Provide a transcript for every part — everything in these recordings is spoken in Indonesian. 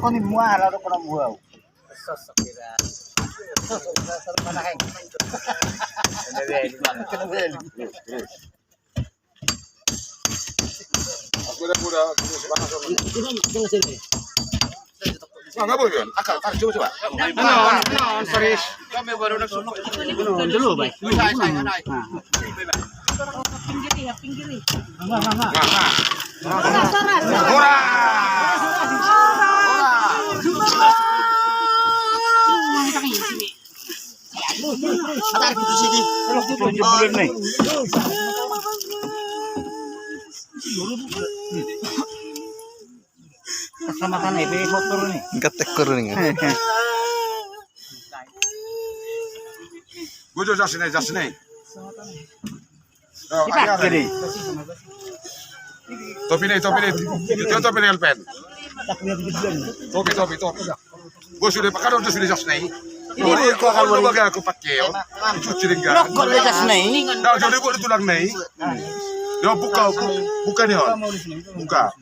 kau ni mual ada kau mual. Sosok kira. Sosok mana heng? Aku dah muda, Jangan sini. nggak boleh kan? Akak, coba. Non, serius. Kami baru nak sumpah. Dulu, baik. Pinggir. Ada di sini. Bulan nih. Keselamatan ini motor nih. Ketek kurang nih. Gue jual jas ni. Kita kiri. Topi ni. Itu topi ni pen. Topi. Gue sudah pakai orang tu sudah jas ni. Ini kalau bagai aku pakai, cuci ringga. Kok lekas nih? Dah jadi buat tulang ni. Dia buka ni on. Buka.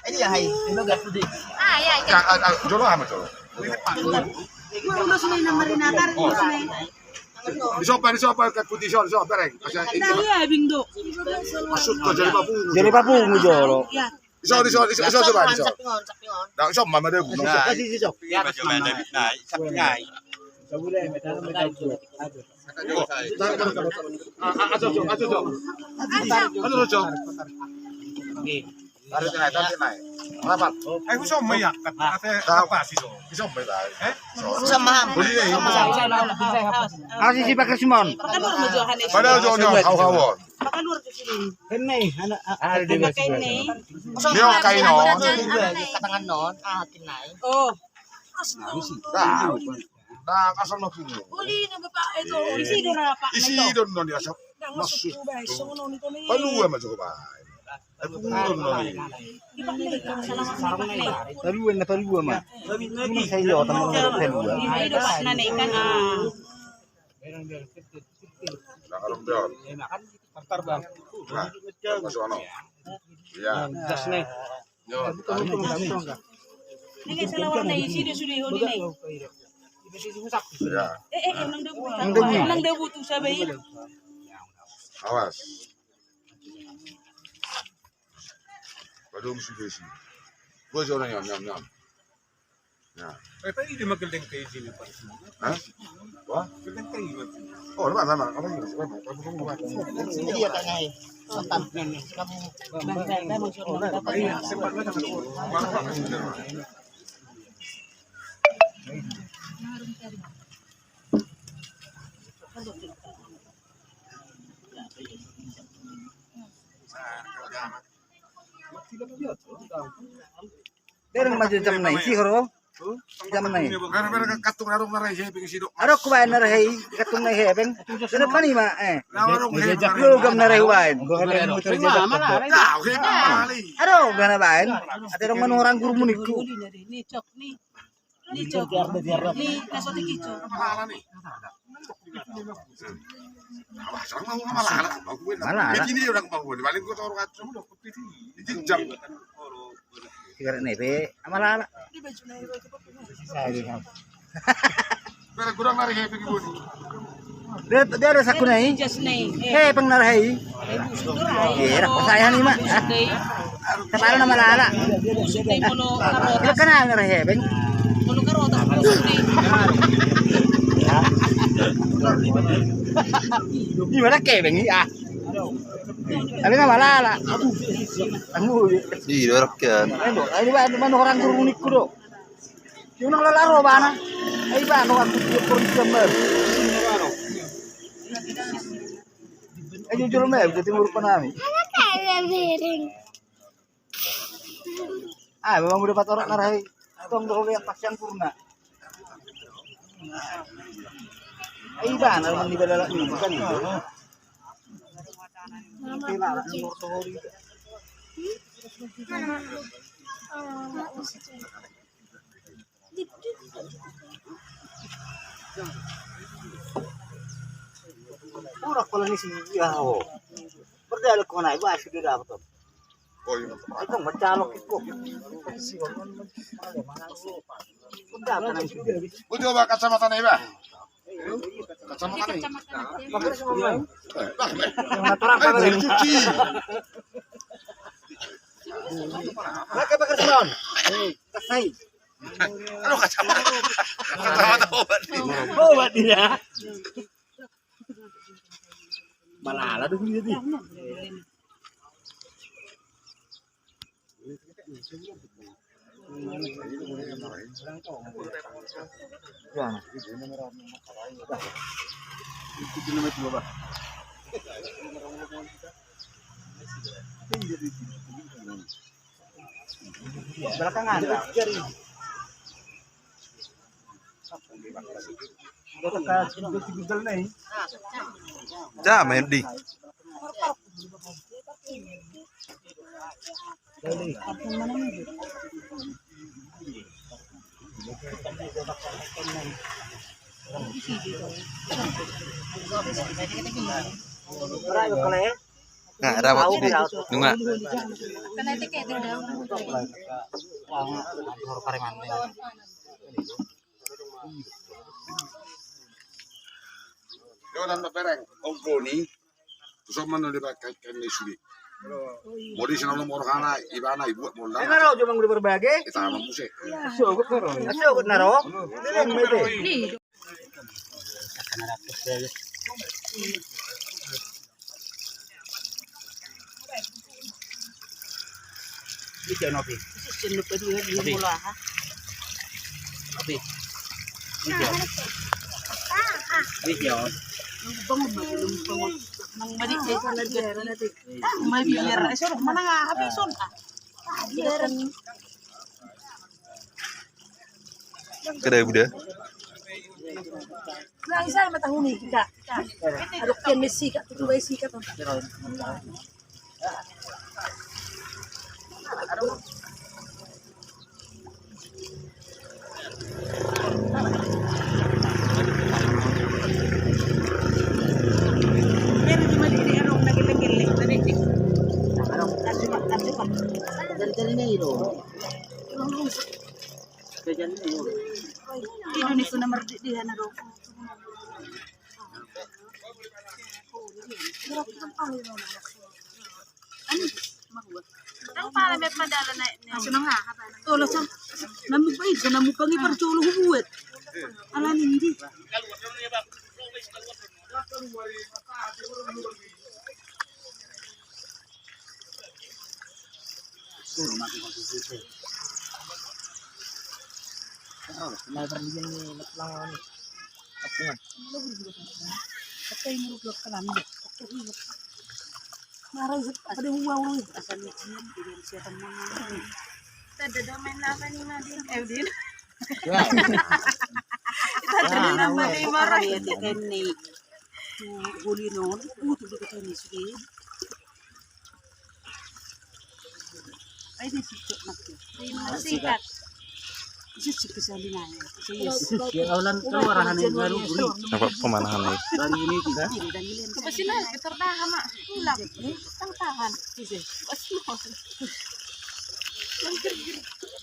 Ini ya hai. Ini enggak putih. Jolo amat jolo. Udah sunay na marinatar. Di sopa kat putih sopa bereng. Dali ya bingdo. Masuk ke jadi papu. Jadi papu mujolo. Ya. Iso coba. Dah iso mama dia bunuh. Tarik naik. Rapat. Aku sama ya, apa sih so? Iso mbak dah. Sama. Boleh ni. Kasih si pakai Simon. Pakai luar mo johan eh. Padahal jono haw-hawon. Pakai luar ke sini. Ini anak Pakai ni. Dia kain no. Katangan non. Tinay. Oh. Dah kasar no kini. Uli na bapak ito. Isi do na pak. Isi don non dia sap. Masuk ba. So no nito ni. Palu ama cukup baik. Aku non non. Taruhan na taruhan mah. Ini saya lo teman taruhan. Ay do pak nanay kan ah. Dah kalau dia. Antar bang. Nah, masuk ano. Ya. Jas nih. Yo. Nagay sa lawar na isi do suli ho ni. Ya. Nang debu. debu. Nang debu tu sabay. Awas. Padahal mesti desi. Gua jono nyam. Ya. Pero hindi magaling kayo sini pa. Hah? Wah? Magaling kayo. Oh, nama. Apa ini? Ini ya kayaknya hai. Santan. Dereng maju jam naik sih karo. Jam naik. Karena katung arung narai saya pengen sidok. Ada kubain narai katung naik hebeng. Sudah pani mah Nawarung hejak. Lu gam narai wain. Nah, oke kali. Aduh gana bain. Ada orang menurang guru muniku. Ni cok ni. Ni cok. Ni nasoti kicho. Malah nih. Wah, sekarang mau malah. Malah. Begini orang mau. Paling gua taruh kacang udah putih. Dijejak. Sigaret nih be. Amala. Di baju na iro ko Pero kurang narik happy gua. Dia ada saku nih. just nay. Hei peng narai. Iya, saya nih mak. Kepala nama lala. Sutay mono karot. Kita kenal narai hebeng. Mono karot ang sutay. Gimana kebeng ya? Tapi nama lala. Anu. Iya, rakyat. Ini mana orang guru unikku do. Yung naglalaro ba na? Ay ba, ano ako yung gambar? Ay yung juro may, jadi nguruk pa namin. Ah, memang udah patorak narai. Itong doon yung pasyang purna. Ay ba, naman di balala niyo, bukan ito. Kailangan ng morto rito. Urak pala ni si Yaho. Berdaya ko na iba sudah dapat. Oh iya. Ito macalok ko. Udah tanang sudah. Bu coba kacamata nih, Pak. Kacamata nih. Pakai semua. Pak. Yang natural Ayo pakai. cuci. Pakai semua. Kasai. Aduh kacamata. Kacamata obat. Obat dia. Malala tuh dia. Belakangan. Ja, main di. Nggak rawat di. Nggak. Karena itu kayak tidak Yo nan pereng. Ongko ni. Terus mana dia pakai kene suri. Mau di sana nomor kana ibana ibu mau lah. Naro cuma udah berbagi. Kita mau musik. Asyok naro. Ini mete. Iki nopi. Tapi. Iki yo. Madi desa na dia nanti. Mabiar suruh mana nga habison ah. Biar Kedai udah. na isa matahuni kita. Adok yan Messi ka tutu Messi ka to. Meron di mali ni anong nagileng-gileng na rin. Dari na ilo. Indonesia nomor di na do. Ang para may padala na. Aso na nga. Tolo sa namupay sa namupangi parchulo hubuet. Ala hindi. Patay mo ruglo ka lang. Maray sa pada huwaw. Asal ni Jin, din siya tamang. Tada daw may nasa ni na din. Din. Tada na mali maray di kay ni huli noon. Uto di kay ni sige. Ay di sikat na to. Sikat. Sikat sa linay. Yang awalan kawarahan yang baru. Apa pemanahan nih? Baru ini juga. Tapos sila, betordahan ma. Ulang. Tangtahan.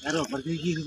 Naro, pergi